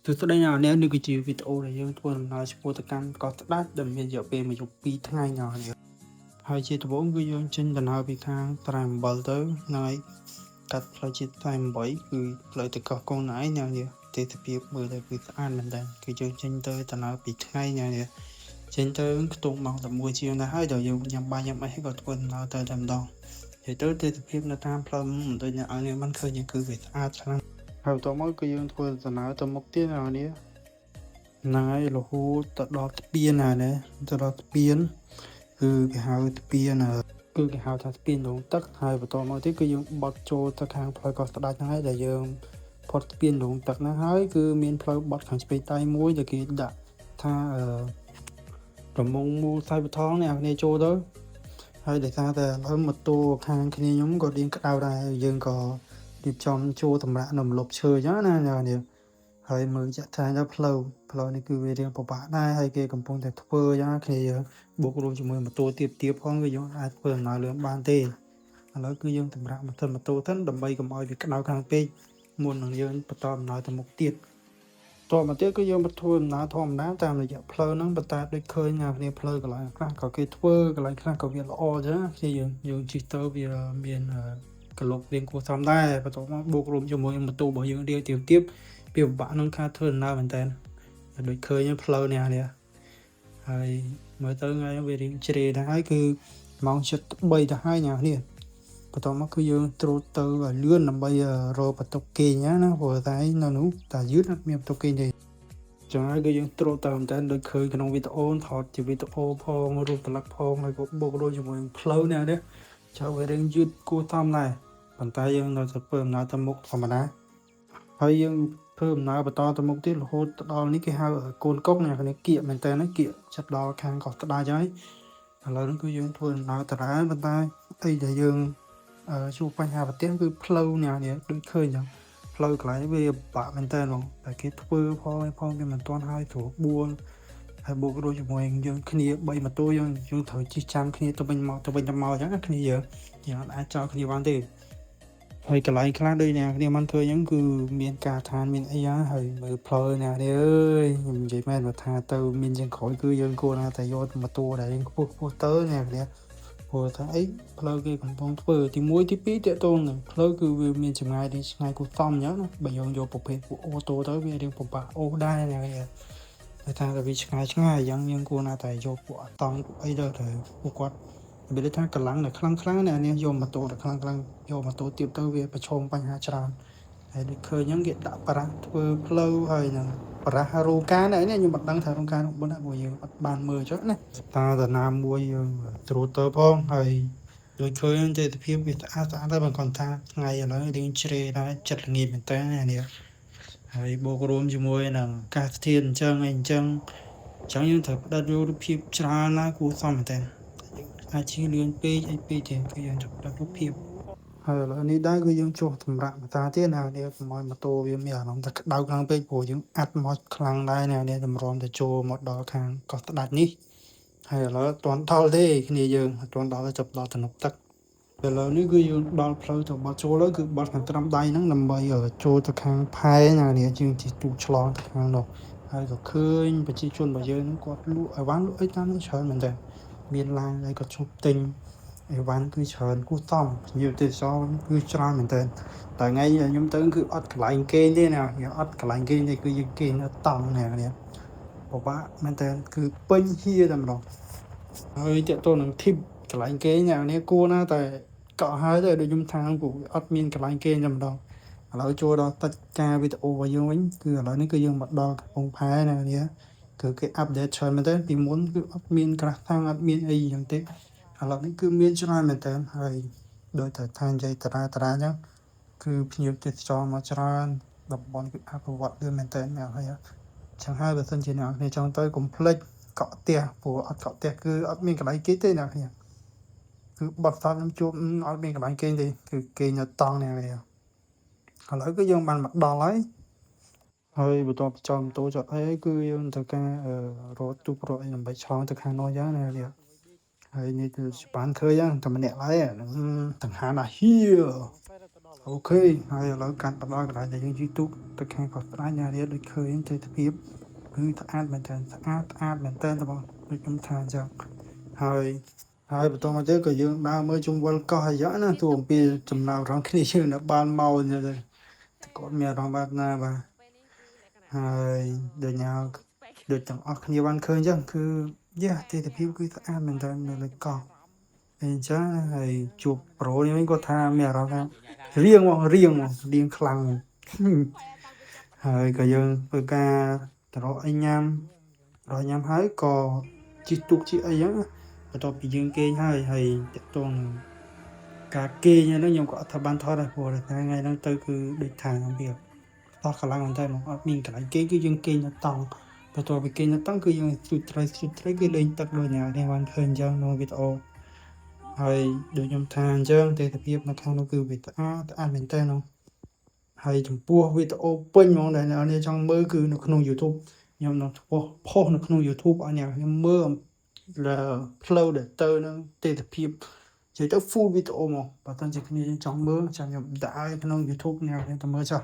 សួស្តីអ្នកនរនេះគឺជាវីដេអូដែលយើងធ្វើដំណើរឆ្ពោះទៅកាន់កោះស្ដេចដែលមានរយៈពេលមួយយប់2ថ្ងៃអ្នកនរនេះហើយជាដំបូងគឺយើងចេញដំណើរពីខាងត្រែអំបិលទៅហើយកាត់ផ្លូវជាតិតែ8គឺផ្លូវទៅកោះកុងណៃអ្នកនរនេះទេសភាពមើលទៅគឺស្អាតមែនតើគឺយើងចេញទៅដំណើរ2ថ្ងៃអ្នកនរនេះចេញទៅខ្ទង់ម៉ោង11ជាងដែរហើយដល់យើងញ៉ាំបាយញ៉ាំអីក៏ធ្វើដំណើរទៅតែម្ដងហើយទៅទេសភាពនៅតាមផ្លូវមិនដូចអ្នកនរនេះមិនឃើញគឺវាស្អាតខ្លាំងហើយបន្ទាប់មកគឺយើងធ្វើដំណើរទៅមុខទៀតអ្នកនរនេះហ្នឹងហើយរហូតទៅដល់ស្ពានណាទៅដល់ស្ពានគឺគេហៅស្ពានគឺគេហៅថាស្ពានលងទឹកហើយបន្តមកទៀតគឺយើងបត់ចូលទៅខាងផ្លូវកោះស្ដេចហ្នឹងហើយដែលយើងផុតស្ពានលងទឹកហ្នឹងហើយគឺមានផ្លូវបត់ខាងឆ្វេងដៃមួយដែលគេដាក់ថាប្រមងមូលខ្សែបថងនេះអ្នកចូលទៅហើយដោយសារតែឥឡូវម៉ូតូខាងគ្នាខ្ញុំក៏រៀងក្តៅដែរយើងក៏រៀបចំចូលតម្រាក់នៅម្លប់ឈើអញ្ចឹងណាអ្នកហើយមើលចាក់ថាទៅផ្លូវនេះគឺវារៀងពិបាកដែរហើយគេកំពុងតែធ្វើយ៉ាងគ្នាយើងបូករួមជាមួយម៉ូតូទៀបផងគឺយើងអាចធ្វើដំណើរលឿនបានទេឥឡូវគឺយើងតម្រាក់ម៉ូតូទៅដើម្បីកុំឲ្យវាក្តៅខ្លាំងពេកមុននឹងយើងបន្តដំណើរទៅមុខទៀតតមកទៀតគឺយើងធ្វើដំណើរធម្មតាតាមរយៈផ្លូវហ្នឹងប៉ុន្តែដូចឃើញណាគ្នាផ្លូវកន្លែងខ្លះក៏គេធ្វើកន្លែងខ្លះក៏វាល្អអញ្ចឹងគឺយើងជិះទៅវាមានកលុករៀងគួរសមដែរបន្ទាប់មកបូករួមជាមួយម៉ូតូរបស់យើងរៀងទៀបវាពិបាកក្នុងការធ្វើដំណើរមែនតើដូចឃើញផ្លូវនេះហើយមើលទៅថ្ងៃវារៀងជ្រេដែរហើយគឺម៉ោង7:03ទៅហើយនេះបន្ទាប់មកគឺយើងត្រួតទៅឲ្យលឿនដើម្បីរកបន្ទប់គេងណាព្រោះតែនៅនោះតែយឺតអត់មានបន្ទប់គេងទេចឹងហើយគឺយើងត្រួតទៅមែនតើដូចឃើញក្នុងវីដេអូថតជាវីដេអូផងរូបប្លុកផងហើយក៏បូករួមជាមួយផ្លូវនេះចៅវារៀងយឺតគួរសមដែរប៉ុន្តែយើងនៅតែធ្វើដំណើរទៅមុខធម្មតាហើយយើងធ្វើដំណើរបន្តទៅមុខទៀតរហូតដល់នេះគេហៅកូនកុកនេះគ្នាគៀកមែនតើគៀកចាប់ដល់ខាងកោះស្ដេចហើយឥឡូវនេះគឺយើងធ្វើដំណើរតារាប៉ុន្តែអីដែលយើងជួបបញ្ហាប្រទះគឺផ្លូវនេះដូចឃើញចឹងផ្លូវកន្លែងវាពិបាកមែនតើបងតែគេធ្វើផងវាមិនទាន់ហើយស្រួលបួលហើយបូករួមជាមួយយើងគ្នា3ម៉ូតូយើងត្រូវជិះចាំគ្នាទៅវិញមកទៅមកចឹងគ្នាយើងអាចចោលគ្នាបានទេហើយកន្លែងខ្លះដូចអ្នកគ្នាមិនឃើញហ្នឹងគឺមានការឋានមានអីហើយមើលផ្លូវអ្នកនេះអើយខ្ញុំនិយាយមែនបើថាទៅមានជាងក្រោយគឺយើងគួរណាតែយកម៉ូតូដែលខ្ពស់ទៅអ្នកគ្នាព្រោះថាអីផ្លូវគេកំពុងធ្វើទី1ទី2តាក់ទងនឹងផ្លូវគឺវាមានចម្ងាយនេះឆ្ងាយគួរសមអញ្ចឹងណាបើយើងយកប្រភេទពួកអូតូទៅវារៀងពិបាកអូសដែរអ្នកគ្នាតែថាវាឆ្ងាយអញ្ចឹងយើងគួរណាតែយកពួកអតង់ពួកអីទៅពួកគាត់វាថាកម្លាំងដែលខ្លាំងអ្នកនេះយកម៉ូតូដែលខ្លាំងយកម៉ូតូទៀតទៅវាប្រឈមបញ្ហាច្រើនហើយដូចឃើញហ្នឹងគេដាក់បារ៉ាស់ធ្វើផ្លូវហើយនឹងបារ៉ាស់រោងការនេះខ្ញុំមិនដឹងថារោងការនោះប៉ុណ្ណាព្រោះយើងអត់បានមើលចុះណាតាណាមួយយើងត្រួតទៅផងហើយដូចឃើញទេសភាពវាស្អាតដែរបើគាត់ថាថ្ងៃឥឡូវរៀងជ្រេដែរចិត្តល្ងាចមែនតើនេះហើយបូករួមជាមួយនឹងកាសធាតុអញ្ចឹងយើងត្រូវផ្ដិតយករូបភាពច្រើនណាគួរសមមែនតើអាចជិះលឿនពេកអីពេកទេគឺយើងចាប់ដាក់រូបភាពហើយឥឡូវនេះដែរគឺយើងចុះសម្រាប់តាទៀតណានេះកុំឲ្យម៉ូតូវាមានអារម្មណ៍ថាក្តៅខ្លាំងពេកព្រោះយើងអាត់មកខ្លាំងដែរនេះតម្រាំទៅចូលមកដល់ខាងកោះស្ដេចនេះហើយឥឡូវអត់ទាន់ដល់ទេគ្នាយើងអត់ទាន់ដល់ទៅចាប់ដល់ទំនប់ទឹកឥឡូវនេះគឺយើងដល់ផ្លូវទៅបត់ចូលហើយគឺបត់ខាងត្រឹមដៃហ្នឹងដើម្បីចូលទៅខាងផែណានេះយើងជិះទូឆ្លងទៅខាងនោះហើយក៏ឃើញប្រជាជនរបស់យើងគាត់លក់អីវ៉ាន់លក់អីតាមនេះច្រើនមែនតើមានឡានអីក៏ឈប់ទិញអីវ៉ាន់គឺច្រើនគួរសមភ្ញៀវទេសចរគឺច្រើនមែនតើតែថ្ងៃខ្ញុំទៅគឺអត់កន្លែងគេងទេណាអត់កន្លែងគេងទេគឺយើងគេងនៅតង់នេះពិបាកមែនតើគឺពេញហៀតែម្ដងហើយតើតើនឹងធីបកន្លែងគេងនេះគួរណាតែកក់ហើយទៅដូចខ្ញុំថាព្រោះអត់មានកន្លែងគេងតែម្ដងឥឡូវចូលដល់កិច្ចការវីដេអូរបស់យើងវិញគឺឥឡូវនេះគឺយើងមកដល់កំពង់ផែណានេះគឺគេអាប់ដេតច្រើនមែនតើពីមុនគឺអត់មានក្រាស់ថាំងអត់មានអីយ៉ាងទេឥឡូវនេះគឺមានច្រើនមែនតើហើយដោយតែថានិយាយតារាអញ្ចឹងគឺភ្ញៀវទេសចរមកច្រើនតំបន់គឺអភិវឌ្ឍលឿនមែនតើហើយចឹងហើយបើសិនជាអ្នកគ្នាចង់ទៅកុំភ្លេចកក់ផ្ទះព្រោះអត់កក់ផ្ទះគឺអត់មានកន្លែងគេងទេអ្នកគ្នាគឺបាត់ស្តាប់ខ្ញុំជួបអត់មានកន្លែងគេងទេគឺគេងនៅតង់អ្នកគ្នាឥឡូវគឺយើងបានមកដល់ហើយបន្ទាប់ពីចង់ម៉ូតូចតអីគឺយើងត្រូវការរត់ទូប្រអីដើម្បីឆ្លងទៅខាងនោះយ៉ាងណានេះហើយនេះគឺបានឃើញយ៉ាងតែម្នាក់ឡើយដង្ហាន់អាហៀ អូខេហើយឥឡូវកាន់បន្តកន្លែងដែលយើង YouTube ទៅខាងកោះស្ដាយណារៀបដូចឃើញទិដ្ឋភាពគឺស្អាតមែនតើស្អាតមែនតើបងដូចខ្ញុំថាអញ្ចឹងហើយបន្តមកទៀតក៏យើងដើរមើលជុំវិញកោះអាយ៉ងណាទូអំពីចំណាប់រងគ្នាយើងនៅបានមកអញ្ចឹងទៅគាត់មានអារម្មណ៍បែបណាបាទហើយដូចញ៉ាំដូចទាំងអស់គ្នាបានឃើញអញ្ចឹងគឺយ៉ាទិដ្ឋភាពគឺស្អាតមែនតើនៅលើកោះអញ្ចឹងហើយជួបប្រូនេះវិញគាត់ថាមានអារម្មណ៍ថារៀងខ្លាំងហើយក៏យើងធ្វើការទៅរកអីញ៉ាំហើយក៏ជិះទូកជិះអីហ្នឹងបន្ទាប់ពីយើងគេងហើយតកតងការគេងហ្នឹងខ្ញុំក៏អត់ថាបានថតដែរព្រោះថ្ងៃហ្នឹងទៅគឺដូចថាវាតោះកម្លាំងមែនតើមកអត់មានកន្លែងគេងគឺយើងគេងនៅតង់បន្ទាប់ពីគេងនៅតង់គឺយើងជួយត្រីគឺលេងទឹកដូចញ៉ាំនេះបានឃើញអញ្ចឹងក្នុងវីដេអូហើយដូចខ្ញុំថាអញ្ចឹងទិដ្ឋភាពនៅខាងនោះគឺវាស្អាតមែនតើនោះហើយចំពោះវីដេអូពេញហ្មងដែលអ្នកនរចង់មើលគឺនៅក្នុង YouTube ខ្ញុំនឹងផុសនៅក្នុង YouTube ឲ្យអ្នកខ្ញុំមើលផ្លូវដែលទៅនឹងទិដ្ឋភាពនិយាយទៅ full វីដេអូមកបើមិនជាគ្នាចង់មើលចាំខ្ញុំដាក់ឲ្យក្នុង YouTube អ្នកខ្ញុំទៅមើលចុះ